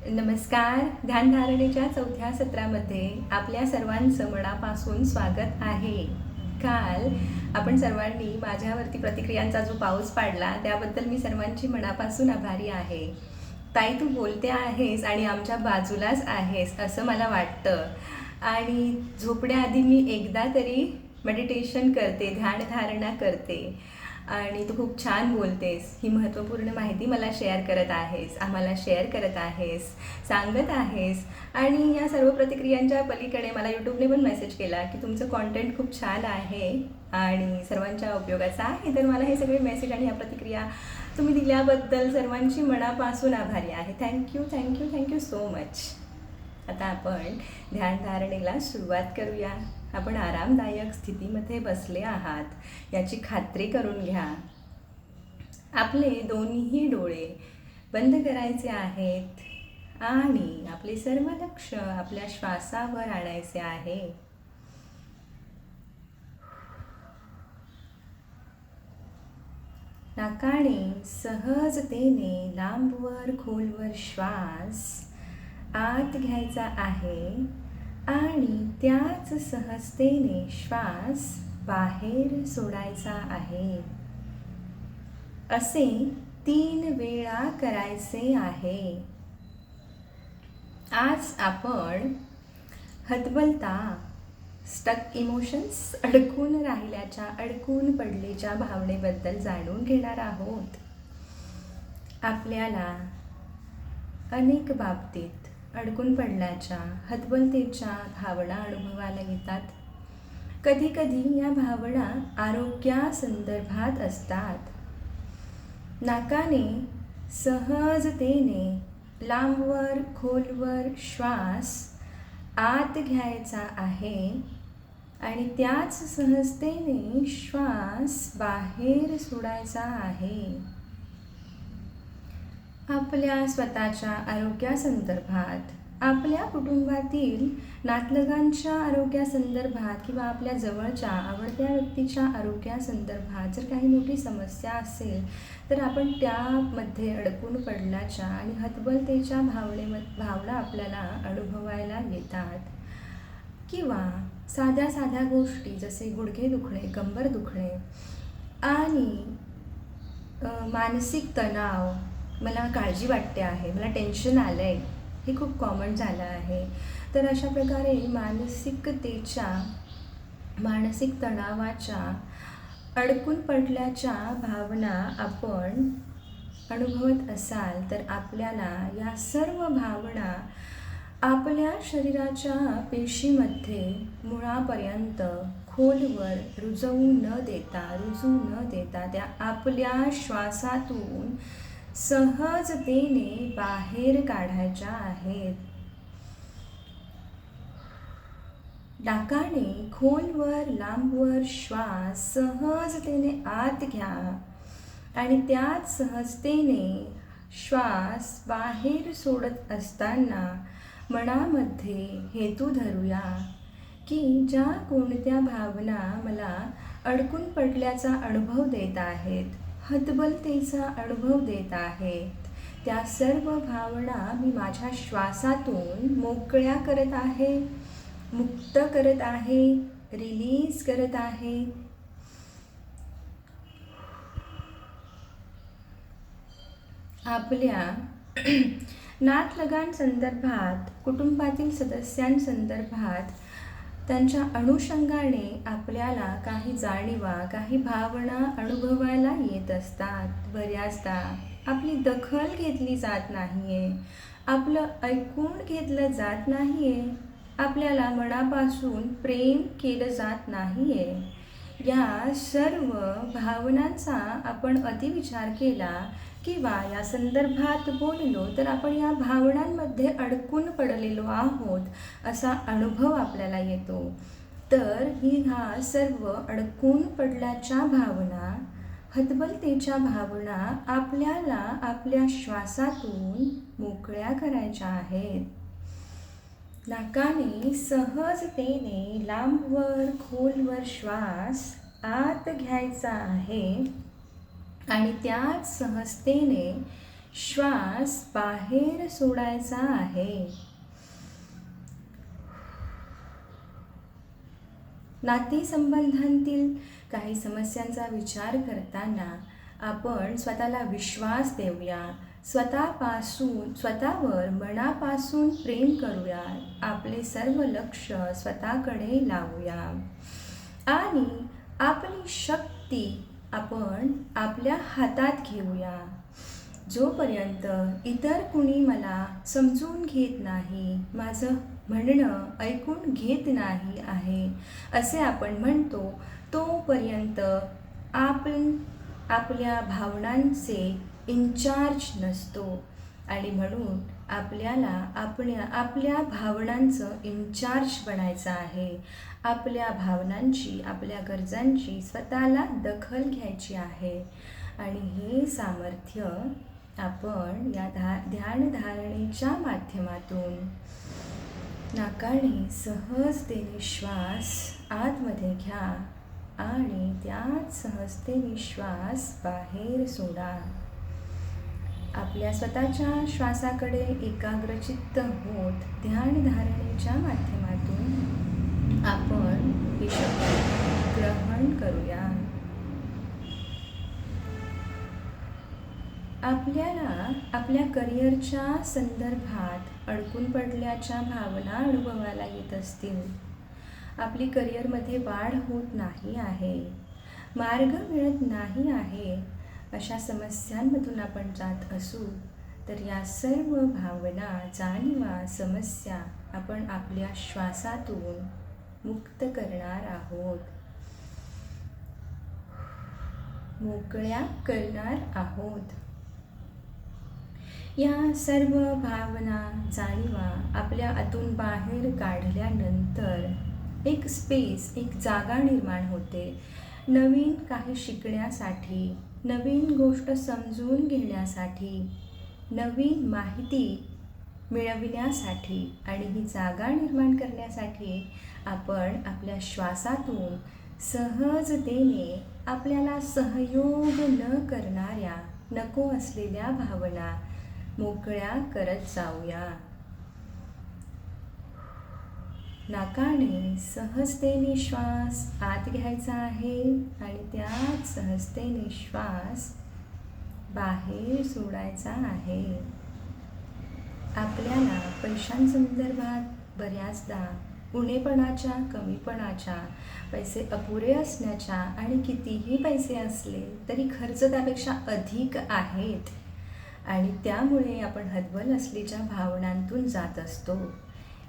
नमस्कार. ध्यानधारणेच्या चौथ्या सत्रामध्ये आपल्या सर्वांचं मनापासून स्वागत आहे. काल आपण सर्वांनी माझ्यावरती प्रतिक्रियांचा जो पाऊस पाडला त्याबद्दल मी सर्वांची मनापासून आभारी आहे. ताई, तू बोलते आहेस आणि आमच्या बाजूलाच आहेस असं मला वाटतं. आणि झोपण्याआधी मी एकदा तरी मेडिटेशन करते, ध्यानधारणा करते आणि तू खूप छान बोलतेस. ही महत्त्वपूर्ण माहिती मला शेअर करत आहेस, आम्हाला शेअर करत आहेस, सांगत आहेस. आणि या सर्व प्रतिक्रियांच्या पलीकडे मला यूट्यूबने पण मेसेज केला की तुमचं कॉन्टेंट खूप छान आहे आणि सर्वांच्या उपयोगाचं आहे. तर मला हे सगळे मेसेज आणि ह्या प्रतिक्रिया तुम्ही दिल्याबद्दल सर्वांची मनापासून आभारी आहे. Thank you thank you thank you so much. आता आपण ध्यानधारणेला सुरुवात करूया. आपण आरामदायक स्थितीमध्ये बसले आहात याची खात्री करून घ्या. आपले दोन्ही डोळे बंद करायचे आहेत आणि आपले सर्व लक्ष आपल्या श्वासावर आणायचे आहे. नाकाने सहजतेने लांबवर खोलवर श्वास आत घ्यायचा आहे आणि त्याच सहजतेने श्वास बाहेर सोडायचा आहे. असे 3 वेळा करायचे आहे. आज आपण हतबलता, स्टक इमोशन्स, अडकून राहिल्याच्या, अडकून पडलेच्या भावनेबद्दल जाणून घेणार आहोत. आपल्याला अनेक बाबतीत अडकून पडल्याच्या, हतबलतेच्या भावना अनुभवाला येतात. कधीकधी या भावना आरोग्यासंदर्भात असतात. नाकाने सहजतेने लांबवर खोलवर श्वास आत घ्यायचा आहे आणि त्याच सहजतेने श्वास बाहेर सोडायचा आहे. आपल्या स्वतःच्या आरोग्यासंदर्भात, आपल्या कुटुंबातील नातलगांच्या आरोग्यासंदर्भात किंवा आपल्या जवळच्या आवडत्या व्यक्तीच्या आरोग्यासंदर्भात जर काही मोठी समस्या असेल तर आपण त्यामध्ये अडकून पडल्याच्या आणि हतबलतेच्या भावना आपल्याला अनुभवायला येतात. किंवा साध्या साध्या गोष्टी जसे गुडघे दुखणे, कंबर दुखणे आणि मानसिक तणाव, मला काळजी वाटते आहे, मला टेन्शन आलं आहे, हे खूप कॉमन झालं आहे. तर अशा प्रकारे मानसिक तणावाच्या, अडकून पडल्याच्या भावना आपण अनुभवत असाल तर आपल्याला या सर्व भावना आपल्या शरीराच्या पेशीमध्ये मुळापर्यंत खोलवर रुजू न देता त्या आपल्या श्वासातून सहजतेने बाहेर काढायच्या आहेत. नाकाने खोलवर लांबवर श्वास सहजतेने आत घ्या आणि त्याच सहजतेने श्वास बाहेर सोडत असताना मनामध्ये हेतू धरूया की ज्या कोणत्या भावना मला अडकून पडल्याचा अनुभव देत आहेत, हतबलतेचा अनुभव देत आहेत, त्या सर्व भावना मी माझ्या श्वासातून मोकळ्या करत आहे, मुक्त करत आहे, रिलीज करत आहे. आपल्या नातलगांसंदर्भात, कुटुंबातील सदस्यांसंदर्भात त्यांच्या अनुषंगाने आपल्याला काही जाणीवा, काही भावना अनुभवायला येत असतात. बऱ्याचदा आपली दखल घेतली जात नाही आहे, आपलं ऐकून घेतलं जात नाही आहे, आपल्याला मनापासून प्रेम केलं जात नाही आहे. या सर्व भावनांचा आपण अतिविचार केला किंवा या संदर्भात बोललो तर आपण या भावनांमध्ये अडकून पडलेलो आहोत असा अनुभव आपल्याला येतो. तर ह्या सर्व अडकून पडल्याच्या भावना, हतबलतेच्या भावना आपल्याला आपल्या श्वासातून मोकळ्या करायच्या आहेत. नाकाने सहजतेने लांबवर खोलवर श्वास आत घ्यायचा आहे आणि त्याच सहजतेने श्वास बाहेर सोडायचा आहे. नातेसंबंधांतील काही समस्यांचा विचार करताना आपण स्वतःला विश्वास देऊया. स्वतःवर मनापासून प्रेम करूया. आपले सर्व लक्ष स्वतःकडे लावूया आणि आपली शक्ती आपण आपल्या हातात घेऊया. जोपर्यंत इतर कुणी मला समजून घेत नाही, माझं म्हणणं ऐकून घेत नाही आहे असे आपण म्हणतो, तोपर्यंत आपण आपल्या भावनांचे इन्चार्ज नसतो. आणि म्हणून आपल्याला आपल्या भावनांचं इन्चार्ज बनायचं आहे. आपल्या भावनांची, आपल्या गरजांची स्वतःला दखल घ्यायची आहे. आणि हे सामर्थ्य आपण या ध्यानधारणेच्या माध्यमातून नाकाने सहजतेने श्वास आतमध्ये घ्या आणि त्याच सहजतेने श्वास बाहेर सोडा. आपल्या स्वतःच्या श्वासाकडे एकाग्रचित्त होत ध्यानधारणेच्या माध्यमातून आपण ही शक्ती ग्रहण करूया. आपल्याला आपल्या करिअरच्या संदर्भात अडकून पडल्याच्या भावना अनुभवायला येत असतील. आपली करिअरमध्ये वाढ होत नाही आहे, मार्ग मिळत नाही आहे, अशा समस्यांमधून आपण जात असू तर या सर्व भावना, जाणीवा, समस्या आपण आपल्या श्वासातून मुक्त करणार आहोत, मोकळ्या करणार आहोत. या सर्व भावना, जाणीवा आपल्या आतून बाहेर काढल्यानंतर एक स्पेस, एक जागा निर्माण होते नवीन काही शिकण्यासाठी, नवीन गोष्ट समजून घेण्यासाठी, नवीन माहिती मिळविण्यासाठी. आणि ही जागा निर्माण करण्यासाठी आपण आपल्या श्वासातून सहजतेने आपल्याला सहयोग न करणाऱ्या, नको असलेल्या भावना मोकळ्या करत जाऊया. नाकाने सहजतेने श्वास आत घ्यायचा आहे आणि त्याच सहजतेने श्वास बाहेर सोडायचा आहे. आपल्याला पैशांसंदर्भात बऱ्याचदा उणेपणाच्या, कमीपणाच्या, पैसे अपुरे असण्याच्या आणि कितीही पैसे असले तरी खर्च त्यापेक्षा अधिक आहेत आणि त्यामुळे आपण हतबल असलेल्या भावनांतून जात असतो.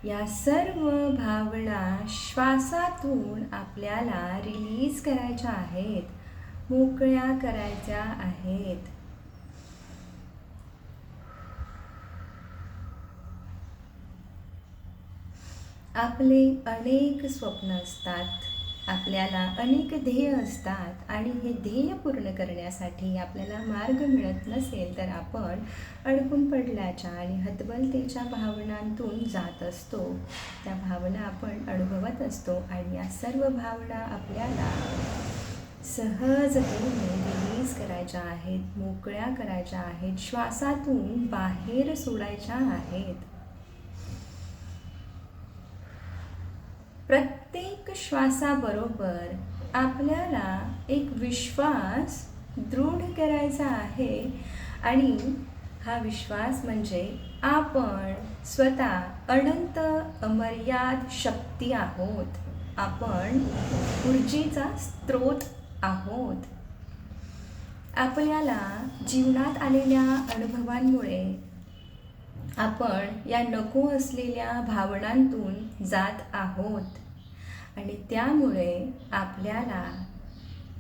या सर्व भावना श्वासातून आपल्याला रिलीज करायच्या आहेत, मोकळ्या करायच्या आहेत. आपले अनेक स्वप्न असतात, आपल्याला अनेक ध्येय असतात आणि हे ध्येय पूर्ण करण्यासाठी आपल्याला मार्ग मिळत नसेल तर आपण अडकून पडल्याच्या आणि हतबलतेच्या भावनांतून जात असतो. त्या भावना आपण अनुभवत असतो आणि या सर्व भावना आपल्याला सहजतेने रिलीज करायच्या आहेत, मोकळ्या करायच्या आहेत, श्वासातून बाहेर सोडायच्या आहेत. प्रत्येक श्वासाबरोबर आपल्याला एक विश्वास दृढ करायचा आहे आणि हा विश्वास म्हणजे आपण स्वतः अनंत अमर्याद शक्ती आहोत, आपण ऊर्जेचा स्रोत आहोत. आपल्याला जीवनात आलेल्या अनुभवांमुळे आपण या नको असलेल्या भावनांतून जात आहोत आणि त्यामुळे आपल्याला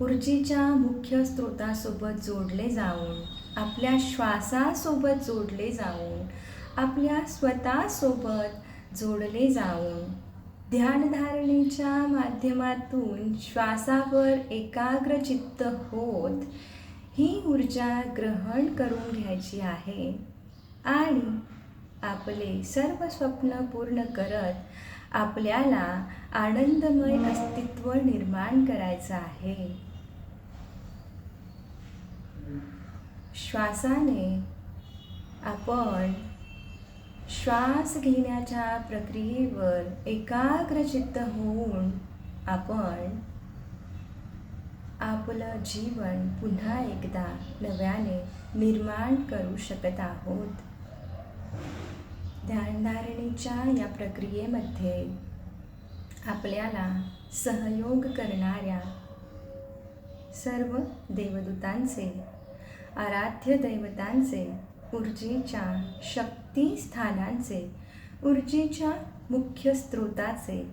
ऊर्जेच्या मुख्य स्रोतासोबत जोडले जाऊन, आपल्या श्वासासोबत जोडले जाऊन, आपल्या स्वतःसोबत जोडले जाऊन ध्यानधारणेच्या माध्यमातून श्वासावर एकाग्रचित्त होत ही ऊर्जा ग्रहण करून घ्यायची आहे आणि आपले सर्व स्वप्न पूर्ण करत आपल्याला आनंदमय अस्तित्व निर्माण करायचं आहे. श्वासाने आपण श्वास घेण्याच्या प्रक्रियेवर एकाग्रचित्त होऊन आपण आपलं जीवन पुन्हा एकदा नव्याने निर्माण करू शकत आहोत. ध्यानधारणेच्या या प्रक्रियेमध्ये आपल्याला सहयोग करणाऱ्या सर्व देवदूतांचे, आराध्य दैवतांचे, ऊर्जेच्या शक्तिस्थानांचे, ऊर्जेच्या मुख्य स्रोताचे,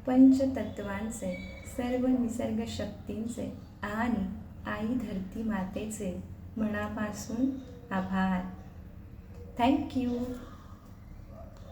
पंचतत्वांचे, सर्व निसर्ग शक्तींचे आणि आई धरती मातेचे मनापासून आभार. थँक्यू.